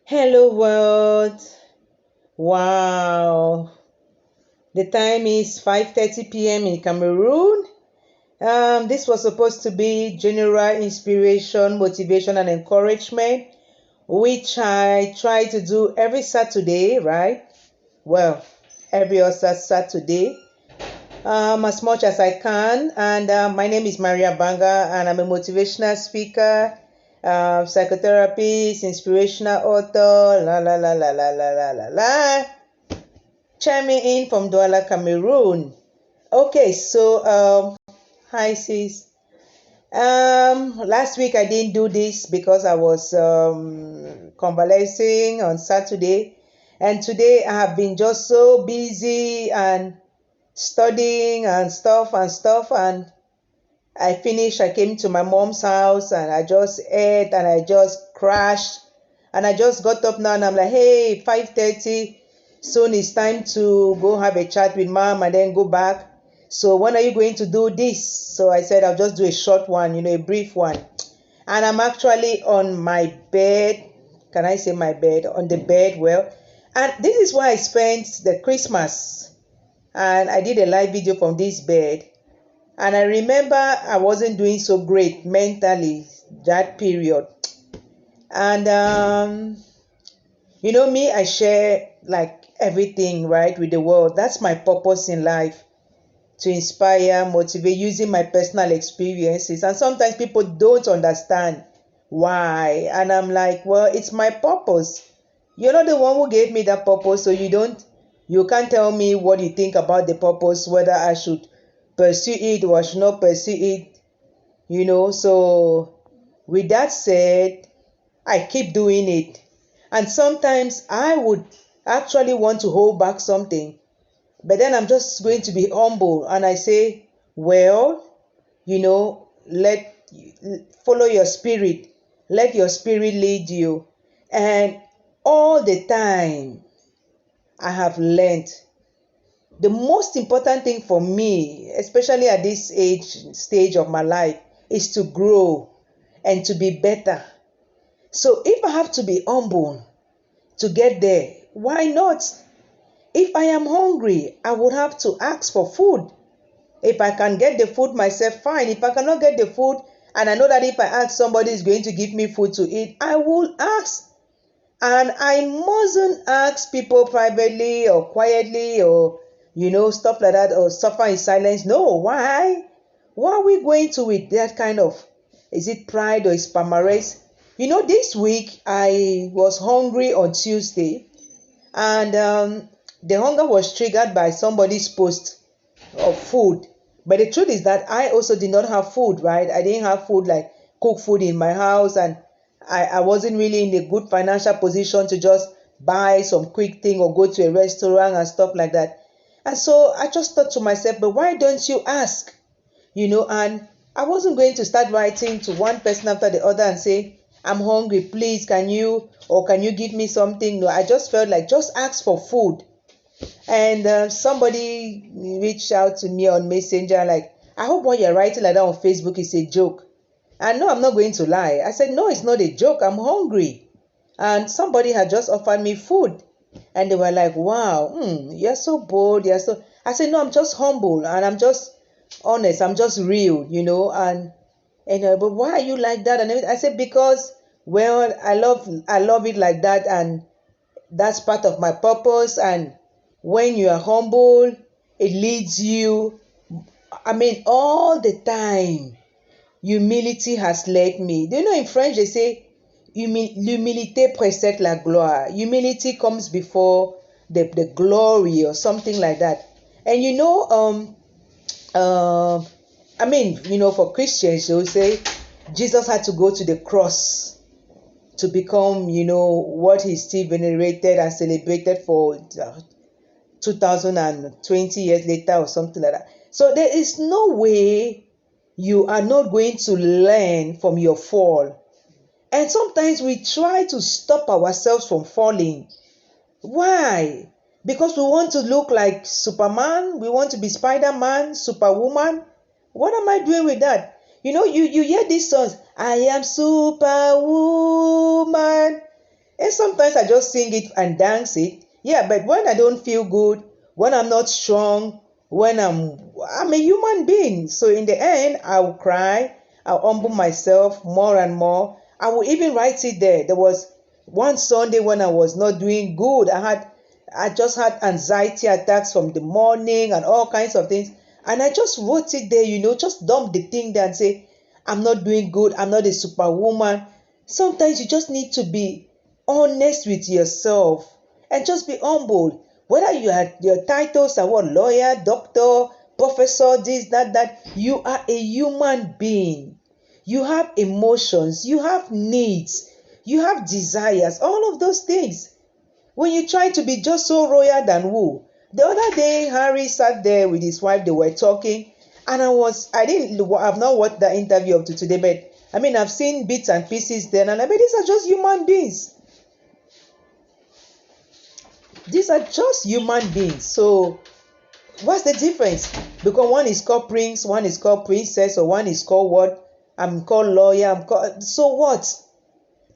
Hello world. Wow. The time is 5:30 p.m. in Cameroon. This was supposed to be general inspiration, motivation, and encouragement, which I try to do every Saturday, right? Well, every other Saturday, as much as I can. And my name is Maria Abanga, and I'm a motivational speaker, psychotherapist, inspirational author, la la la la la la la la la. Chiming in from Douala, Cameroon. Okay, so hi sis. Last week I didn't do this because I was convalescing on Saturday, and today I have been just so busy and studying and stuff, and I finished. I came to my mom's house and I just ate and I just crashed, and I just got up now and I'm like, hey, 5:30. Soon it's time to go have a chat with mom and then go back. So when are you going to do this? So I said I'll just do a short one, a brief one. And I'm actually on my bed. Can I say my bed? On the bed, well. And this is where I spent the Christmas. And I did a live video from this bed. And I remember I wasn't doing so great mentally that period. And me, I share like everything, right, with the world. That's my purpose in life, to inspire, motivate, using my personal experiences. And sometimes people don't understand why. And I'm like, well, it's my purpose. You're not the one who gave me that purpose, so you can't tell me what you think about the purpose, whether I should pursue it or I should not pursue it. So with that said, I keep doing it. And sometimes I would actually want to hold back something, but then I'm just going to be humble and I say, well, follow your spirit. Let your spirit lead you. And all the time I have learned the most important thing for me, especially at this stage of my life, is to grow and to be better. So if I have to be humble to get there, why not? If I am hungry, I would have to ask for food. If I can get the food myself, fine. If I cannot get the food, and I know that if I ask, somebody is going to give me food to eat, I will ask. And I mustn't ask people privately or quietly or, stuff like that, or suffer in silence. No, why? Why are we going to with that kind of, is it pride or is palmarès? This week I was hungry on Tuesday, and the hunger was triggered by somebody's post of food. But the truth is that I also did not have food, right? I didn't have food, like cook food in my house, and I wasn't really in a good financial position to just buy some quick thing or go to a restaurant and stuff like that. And so I just thought to myself, but why don't you ask? And I wasn't going to start writing to one person after the other and say, I'm hungry, please, can you give me something? No, I just felt like just ask for food. And somebody reached out to me on Messenger, like, I hope what you're writing like that on Facebook is a joke. And no, I'm not going to lie. I said, no, it's not a joke. I'm hungry. And somebody had just offered me food. And they were like, wow, you're so bold. I said, no, I'm just humble and I'm just honest. I'm just real, and but why are you like that? And I said, because, well, I love it like that. And that's part of my purpose. And when you are humble, it leads you. All the time, humility has led me. Do you know in French they say, l'humilité précède la gloire. Humility comes before the glory or something like that. And for Christians, they will say Jesus had to go to the cross to become, what he still venerated and celebrated for 2020 years later or something like that. So there is no way you are not going to learn from your fall. And sometimes we try to stop ourselves from falling. Why? Because we want to look like Superman, we want to be Spider-Man, Superwoman. What am I doing with that? You hear these songs, I am Superwoman. And sometimes I just sing it and dance it. Yeah, but when I don't feel good, when I'm not strong, when I'm a human being. So in the end, I will cry, I'll humble myself more and more. I will even write it there. There was one Sunday when I was not doing good. I just had anxiety attacks from the morning and all kinds of things. And I just wrote it there, just dump the thing there and say, I'm not doing good. I'm not a superwoman. Sometimes you just need to be honest with yourself and just be humble. Whether your titles are what, lawyer, doctor, professor, this, that, you are a human being. You have emotions, you have needs, you have desires, all of those things. When you try to be just so royal than who? The other day, Harry sat there with his wife, they were talking, and I've not watched the interview up to today, but I've seen bits and pieces then, and these are just human beings. These are just human beings. So, what's the difference? Because one is called prince, one is called princess, or one is called what? I'm called lawyer, so what?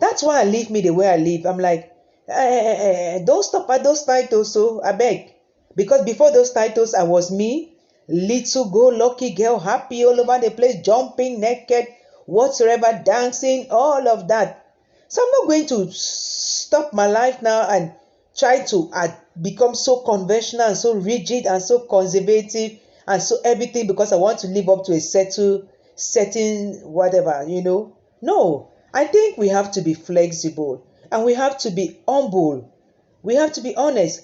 That's why I live me the way I live. I'm like, don't stop at those titles, so I beg. Because before those titles, I was me, little go-lucky girl, happy all over the place, jumping naked, whatsoever, dancing, all of that. So I'm not going to stop my life now and try to become so conventional and so rigid and so conservative and so everything because I want to live up to a certain whatever, No, I think we have to be flexible and we have to be humble. We have to be honest.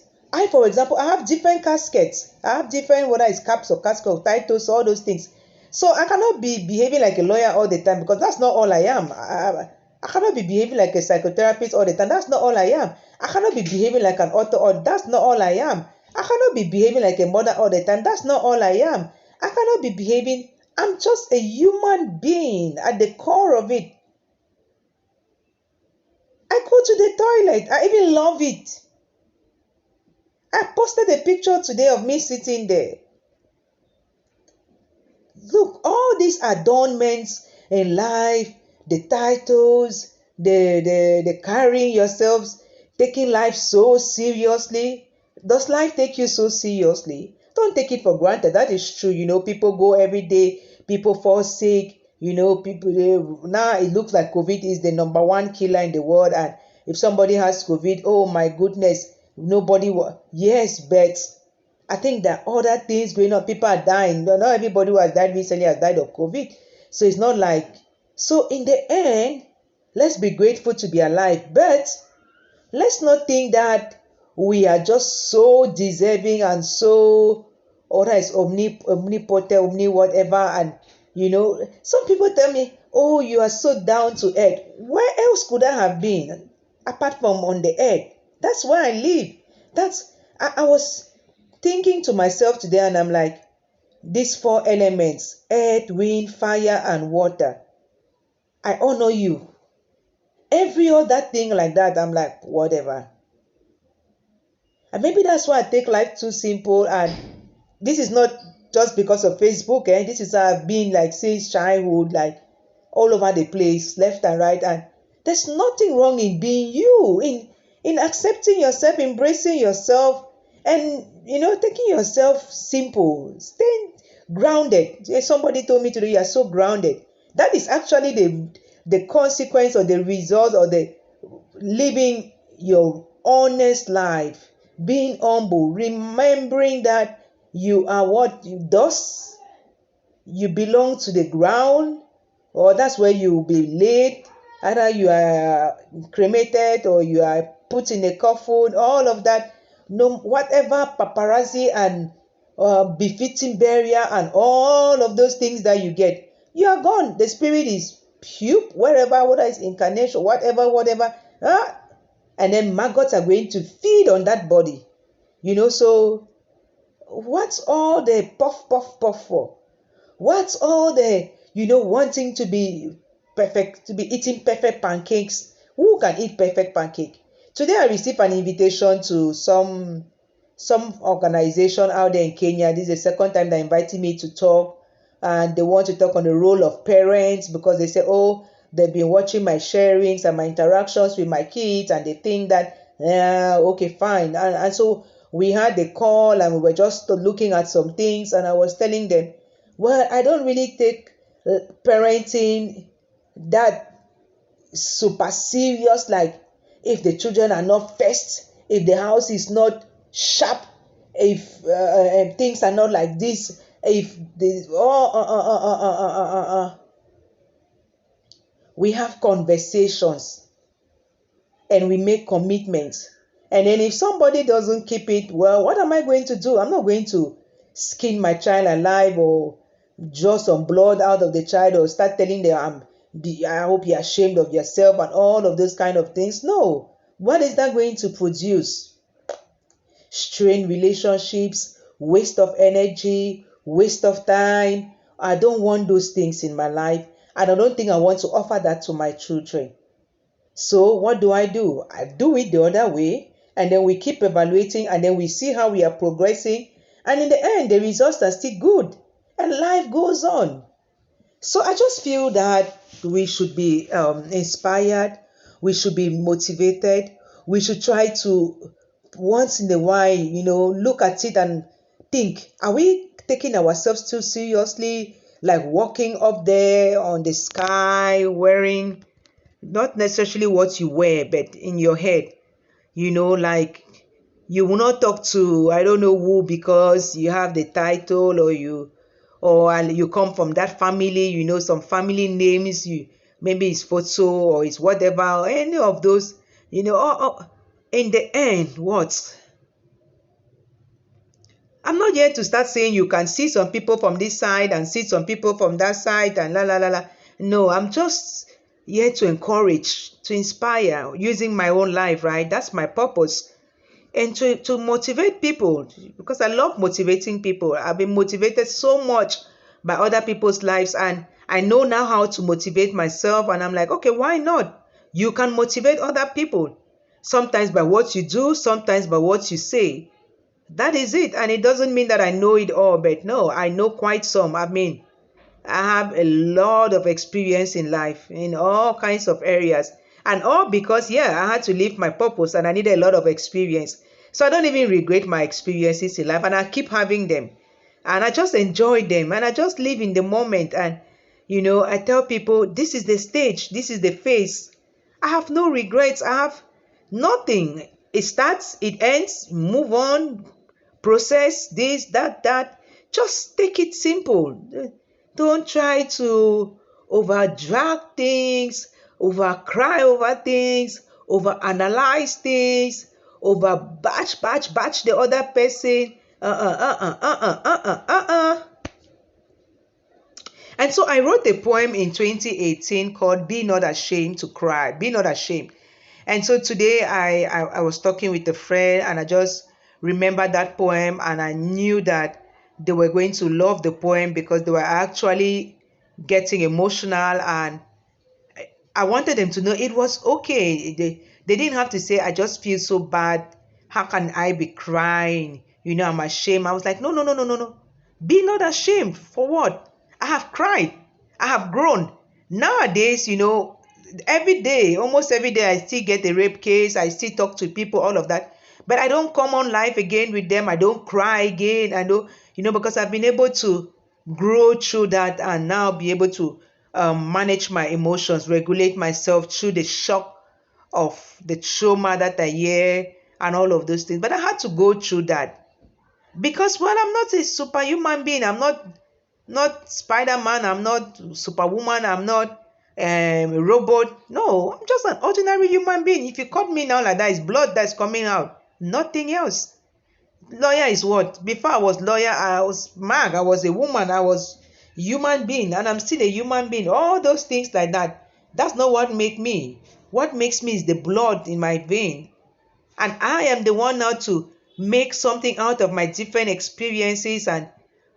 For example, I have different caskets. I have different, whether it's caps or caskets or titles, all those things. So I cannot be behaving like a lawyer all the time because that's not all I am. I cannot be behaving like a psychotherapist all the time. That's not all I am. I cannot be behaving like an author or that's not all I am. I cannot be behaving like a mother all the time. That's not all I am. I cannot be behaving. I'm just a human being at the core of it. I go to the toilet. I even love it. I posted a picture today of me sitting there. Look, all these adornments in life, the titles, the carrying yourselves, taking life so seriously. Does life take you so seriously? Don't take it for granted. That is true. People go every day, people fall sick. Now it looks like COVID is the number one killer in the world. And if somebody has COVID, oh my goodness, yes, but I think that other things going on, people are dying. Not everybody who has died recently has died of COVID. So it's not like, so in the end, let's be grateful to be alive. But let's not think that we are just so deserving and so, or that is omnipotent, whatever. And, some people tell me, oh, you are so down to earth. Where else could I have been apart from on the earth? That's where I live. I was thinking to myself today and I'm like, these four elements, earth, wind, fire, and water, I honor you. Every other thing like that, I'm like, whatever. And maybe that's why I take life too simple. And this is not just because of Facebook. This is how I've been like since childhood, like all over the place, left and right. And there's nothing wrong in being you, in accepting yourself, embracing yourself, and taking yourself simple, staying grounded. Somebody told me today, you are so grounded. That is actually the consequence or the result of the living your honest life, being humble, remembering that you are what you dust, you belong to the ground, or that's where you will be laid. Either you are cremated or you are put in a coffin, all of that. No, whatever paparazzi and befitting burial and all of those things that you get, you are gone. The spirit is puke, wherever, whether it's incarnation, whatever, and then maggots are going to feed on that body. So what's all the puff for? What's all the, wanting to be perfect, to be eating perfect pancakes? Who can eat perfect pancake? Today I received an invitation to some organization out there in Kenya. This is the second time they invited me to talk, and they want to talk on the role of parents, because they say, oh, they've been watching my sharings and my interactions with my kids, and they think that, okay, fine. And so we had the call, and we were just looking at some things, and I was telling them, well, I don't really take parenting that super serious. Like, if the children are not first, if the house is not sharp, if things are not like this, if this, we have conversations and we make commitments. And then if somebody doesn't keep it, well, what am I going to do? I'm not going to skin my child alive or draw some blood out of the child or start telling them, I hope you're ashamed of yourself and all of those kind of things. No. What is that going to produce? Strained relationships, waste of energy, waste of time. I don't want those things in my life, and I don't think I want to offer that to my children. So what do? I do it the other way, and then we keep evaluating, and then we see how we are progressing, and in the end the results are still good, and life goes on. So I just feel that we should be inspired, we should be motivated, we should try to, once in a while, look at it and think, are we taking ourselves too seriously? Like walking up there on the sky, wearing not necessarily what you wear, but in your head, like you will not talk to I don't know who because you have the title, or you come from that family, some family names, maybe it's photo or it's whatever, or any of those, in the end, what? I'm not here to start saying you can see some people from this side and see some people from that side and la la la la. No, I'm just here to encourage, to inspire, using my own life, right? That's my purpose. And to motivate people, because I love motivating people. I've been motivated so much by other people's lives, and I know now how to motivate myself, and I'm like, okay, why not? You can motivate other people, sometimes by what you do, sometimes by what you say. That is it. And it doesn't mean that I know it all, but no, I know quite some. I mean, I have a lot of experience in life in all kinds of areas. And all because, I had to live my purpose and I needed a lot of experience. So I don't even regret my experiences in life, and I keep having them. And I just enjoy them, and I just live in the moment. And, I tell people, this is the stage, this is the phase. I have no regrets. I have nothing. It starts, it ends, move on, process this, that. Just take it simple. Don't try to over-drag things, over-cry over things, over-analyze things, over-batch the other person. And so I wrote a poem in 2018 called Be Not Ashamed to Cry. Be Not Ashamed. And so today I was talking with a friend, and I just remembered that poem, and I knew that they were going to love the poem because they were actually getting emotional, and I wanted them to know it was okay. They didn't have to say, I just feel so bad. How can I be crying? I'm ashamed. I was like, no. Be not ashamed. For what? I have cried. I have grown. Nowadays, every day, almost every day, I still get a rape case. I still talk to people, all of that. But I don't come on live again with them. I don't cry again. I don't, because I've been able to grow through that, and now be able to manage my emotions, regulate myself through the shock of the trauma that I hear and all of those things. But I had to go through that because, well, I'm not a superhuman being. I'm not Spider-Man. I'm not Superwoman. I'm not a robot. No, I'm just an ordinary human being. If you cut me now like that, it's blood that's coming out. Nothing else. Lawyer is what? Before I was lawyer, I was mag. I was a woman. I was, human being and I'm still a human being. All those things like that. That's not what makes me. What makes me is the blood in my vein. And I am the one now to make something out of my different experiences and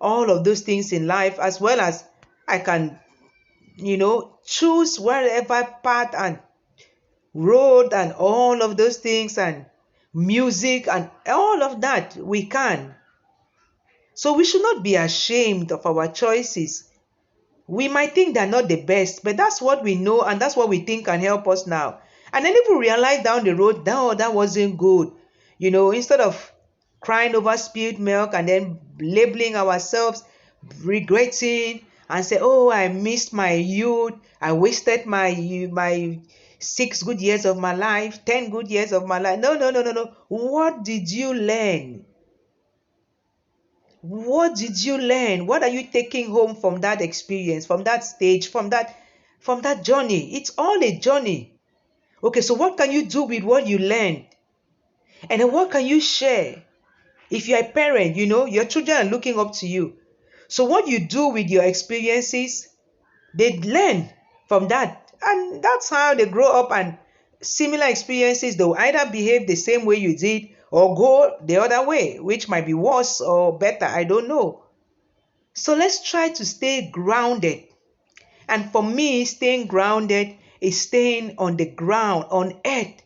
all of those things in life, as well as I can, choose wherever path and road and all of those things and music and all of that we can. So we should not be ashamed of our choices. We might think they're not the best, but that's what we know and that's what we think can help us now. And then if we realize down the road, that wasn't good, instead of crying over spilled milk and then labeling ourselves, regretting and say, oh, I missed my youth, I wasted my 6 good years of my life, 10 good years of my life. No. What did you learn? What did you learn? What are you taking home from that experience, from that stage, from that journey? It's all a journey. Okay, so what can you do with what you learned? And then what can you share? If you're a parent, your children are looking up to you. So what you do with your experiences, they learn from that. And that's how they grow up, and similar experiences, they'll either behave the same way you did or go the other way, which might be worse or better. I don't know. So let's try to stay grounded. And for me, staying grounded is staying on the ground, on earth.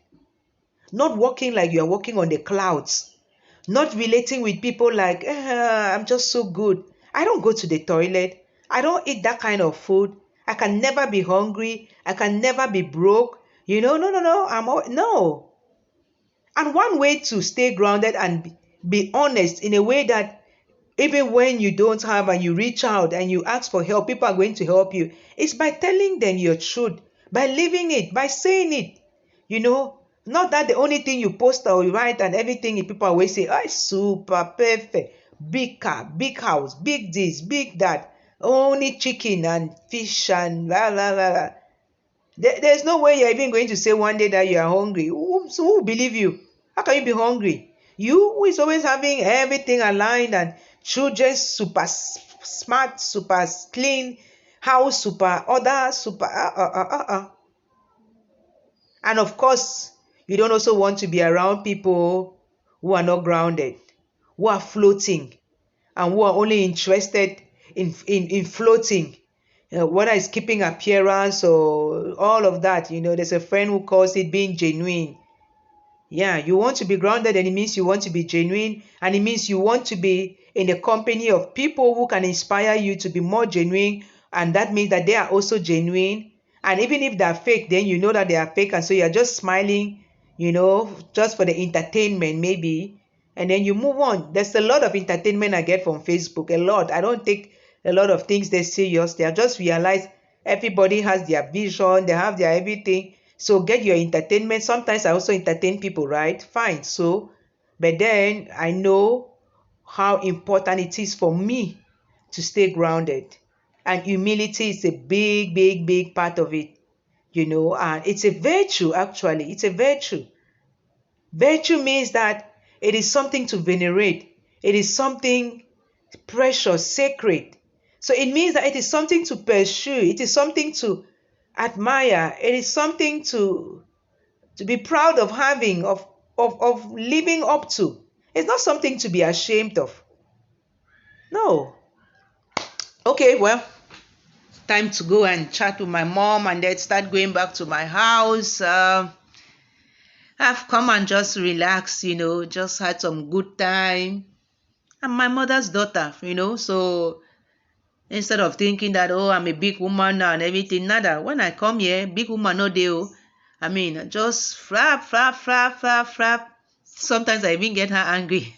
Not walking like you're walking on the clouds. Not relating with people like, I'm just so good. I don't go to the toilet. I don't eat that kind of food. I can never be hungry. I can never be broke. No. No. And one way to stay grounded and be honest in a way that even when you don't have and you reach out and you ask for help, people are going to help you. It's by telling them your truth, by living it, by saying it. Not that the only thing you post or you write and everything people always say, oh, super perfect, big car, big house, big this, big that, only chicken and fish and blah, blah, blah, blah. There's no way you're even going to say one day that you are hungry. Who will believe you? How can you be hungry? You who is always having everything aligned and children super smart, super clean, house super other, super And of course, you don't also want to be around people who are not grounded, who are floating, and who are only interested in floating. Whether it's keeping appearance or all of that. There's a friend who calls it being genuine. Yeah, you want to be grounded, and it means you want to be genuine, and it means you want to be in the company of people who can inspire you to be more genuine, and that means that they are also genuine. And even if they're fake, then you know that they are fake, and so you're just smiling, just for the entertainment maybe, and then you move on. There's a lot of entertainment I get from Facebook, a lot. I don't take a lot of things they're serious. They have just realized everybody has their vision, they have their everything. So get your entertainment. Sometimes I also entertain people, right? Fine. So, but then I know how important it is for me to stay grounded. And humility is a big, big, big part of it. And it's a virtue, actually. It's a virtue. Virtue means that it is something to venerate. It is something precious, sacred. So it means that it is something to pursue. It is something to admire. It is something to be proud of having, of living up to. It's not something to be ashamed of. No. Okay, well, time to go and chat with my mom and then start going back to my house. I've come and just relax, just had some good time. I'm my mother's daughter, so instead of thinking that, oh, I'm a big woman now and everything, nada. When I come here, big woman no deal. Just frap. Sometimes I even get her angry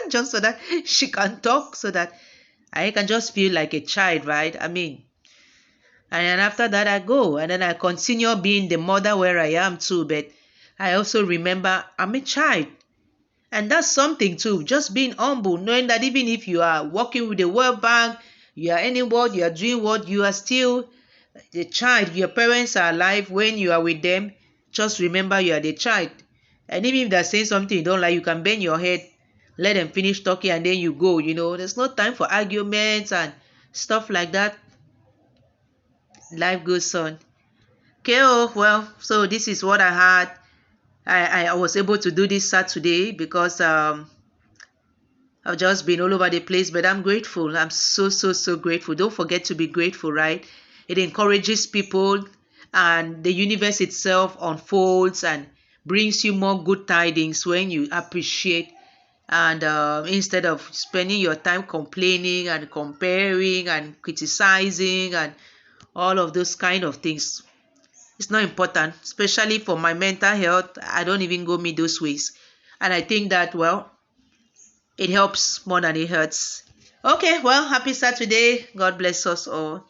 just so that she can talk, so that I can just feel like a child, right? And then after that I go, and then I continue being the mother where I am too, but I also remember I'm a child. And that's something too, just being humble, knowing that even if you are working with the World Bank, you are anywhere, you are doing what, you are still the child. Your parents are alive. When you are with them, just remember you are the child. And even if they're saying something you don't like, you can bend your head, let them finish talking, and then you go. There's no time for arguments and stuff like that. Life goes on. Okay, oh, well, so this is what I had. I was able to do this Saturday because I've just been all over the place, but I'm grateful. I'm so grateful. Don't forget to be grateful, right? It encourages people, and the universe itself unfolds and brings you more good tidings when you appreciate, and instead of spending your time complaining and comparing and criticizing and all of those kind of things. It's not important, especially for my mental health. I don't even go me those ways. And I think that, well, it helps more than it hurts. Okay, well, happy Saturday. God bless us all.